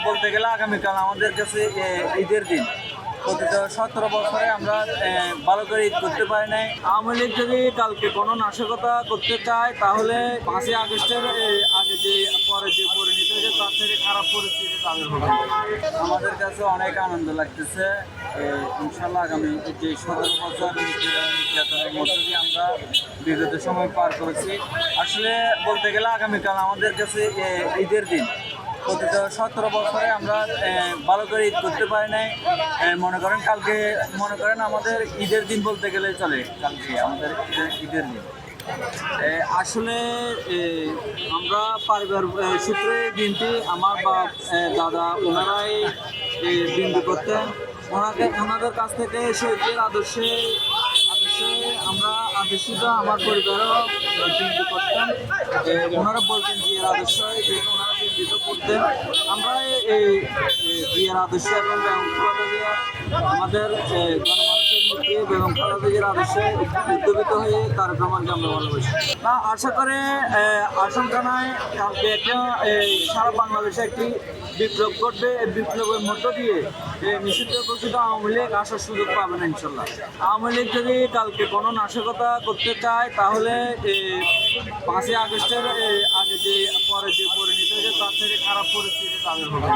বলতে গেলে আগামীকাল আমাদের কাছে ঈদের দিন। অতীত 17 বছরে আমরা ভালো করে ঈদ করতে পারি নাই। আওয়ামী লীগ যদি কালকে কোনো নাশকতা করতে চায় তাহলে 5ই আগস্টের আগে যে পরে যে পরিণতি হয়েছে তার থেকে খারাপ পরিস্থিতি তাদের হবে। আমাদের কাছে অনেক আনন্দ লাগতেছে। ইনশাল্লাহ আগামী যে 17 বছর নির্যাতনের মধ্য দিয়ে আমরা বিগত সময় পার করেছি। আসলে বলতে গেলে আগামীকাল আমাদের কাছে ঈদের দিন। অতীত 17 বছরে আমরা ভালো করে ঈদ করতে পারি নাই। মনে করেন আমাদের ঈদের দিন বলতে গেলে চলে, কালকে আমাদের ঈদের দিন। আসলে আমরা পারিবারিক সূত্রে দিনটি আমার বাপ দাদা ওনারাই দিনটি করতেন। ওনাদের কাছ থেকে শহীদের আদর্শে আমরা আদর্শিত আমার পরিবারও দিনটি করতেন। ওনারা বলতেন যে আদর্শ ওনারা দিনটিত করতেন। আমরা এই বিয়ের আদর্শ এবং আমাদের গণমানুষের মধ্যে বেগম খালেদা জিয়ার আদর্শে উদ্যোগিত হয়ে তার প্রমাণকে আমরা ভালোবাসি। আশা করে আশঙ্কা নয়, কালকে একটা সারা বাংলাদেশে একটি বিপ্লব ঘটবে। এই বিপ্লবের মধ্য দিয়ে নিষিদ্ধ ঘোষিত আওয়ামী লীগ আসার সুযোগ পাবে না ইনশাল্লাহ। আওয়ামী লীগ যদি কালকে কোনো নাশকতা করতে চায় তাহলে 5ই আগস্টের আগে যে পরে যে পরিণতি হয়েছে তার থেকে খারাপ পরিস্থিতি তাদের হবে।